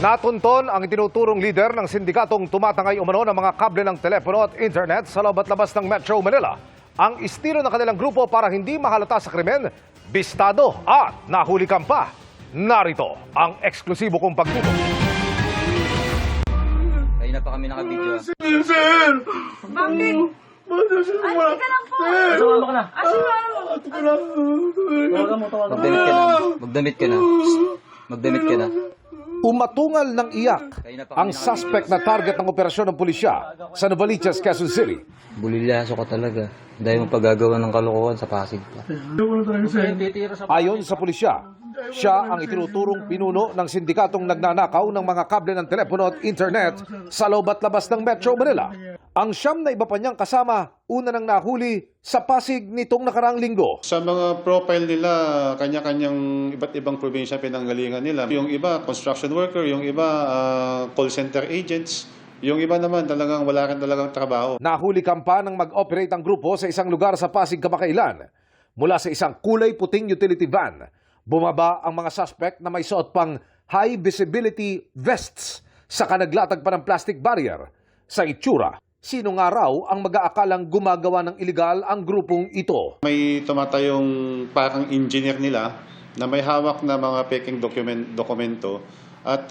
Natunton ang itinuturong lider ng sindikatong tumatangay umano ng mga kable ng telepono at internet sa loob at labas ng Metro Manila. Ang estilo ng kanilang grupo para hindi mahalata sa krimen, bistado at nahulikan pa. Narito ang eksklusibo kong pagtutok. Kaya na pa kami nakabidyo. Sir! Bakit? Ay, ka lang po. Asama ka na. Magdamit ka na. Magdamit ka na. Magdamit ka na. Umatungal ng iyak ang suspect na target ng operasyon ng pulisya sa Novaliches, Quezon City. Bulilyaso ka talaga. Dahil mo paggagawa ng kalokohan sa Pasig pa. Ayon sa pulisya, siya ang itinuturong pinuno ng sindikatong nagnanakaw ng mga kable ng telepono at internet sa loob at labas ng Metro Manila. Ang siyam na iba pa niyang kasama, una nang nahuli sa Pasig nitong nakaraang linggo. Sa mga profile nila, kanya-kanyang iba't ibang probinsya pinanggalingan nila. Yung iba, construction worker, yung iba, call center agents. Yung iba naman talagang wala rin talagang trabaho. Nahuli pa ng mag-operate ang grupo sa isang lugar sa Pasig kamakailan. Mula sa isang kulay puting utility van, bumaba ang mga suspect na may suot pang high visibility vests sa kanaglatag pa ng plastic barrier. Sa itsura, sino nga raw ang mag-aakalang gumagawa ng iligal ang grupong ito? May tumatayong parang engineer nila na may hawak na mga peking dokumento at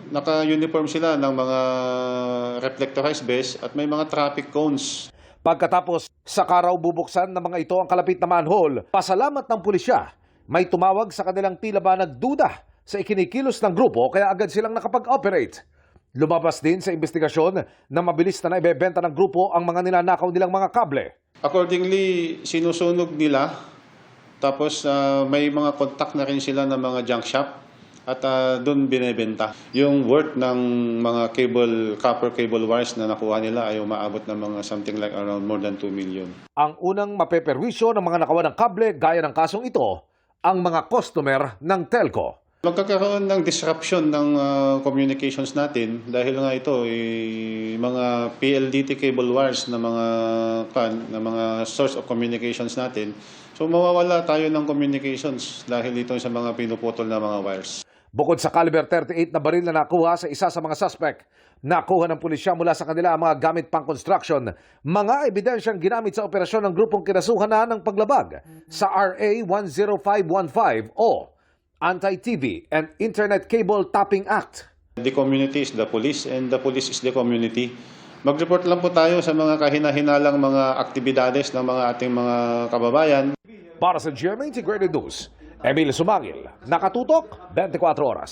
naka-uniform sila ng mga reflectorized vest at may mga traffic cones. Pagkatapos sa karaw bubuksan ng mga ito ang kalapit na manhole, pasalamat ng pulisya, may tumawag sa kanilang tila ba nagduda sa ikinikilos ng grupo kaya agad silang nakapag-operate. Lumabas din sa investigasyon na mabilis na naibebenta ng grupo ang mga ninanakaw nilang mga kable. Accordingly, sinusunog nila tapos may mga contact na rin sila ng mga junk shop at doon binebenta. Yung worth ng mga copper cable wires na nakuha nila ay umaabot ng mga something like around more than 2 million. Ang unang mapeperwisyo ng mga nakawan ng kable gaya ng kasong ito, ang mga customer ng telco. Magkakaroon ng disruption ng communications natin dahil nga ito mga PLDT cable wires na mga source of communications natin. So mawawala tayo ng communications dahil ito sa mga pinuputol na mga wires. Bukod sa caliber 38 na baril na nakuha sa isa sa mga suspect, nakuha ng pulisya mula sa kanila ang mga gamit pang construction, mga ebidensyang ginamit sa operasyon ng grupong kinasuhan na ng paglabag sa RA 10515 o Anti-TV and Internet Cable Tapping Act. The community is the police and the police is the community. Mag-report lang po tayo sa mga kahina-hinalang mga aktibidades ng mga ating mga kababayan. Para sa GMA Integrated News, Emil Sumangil, nakatutok 24 oras.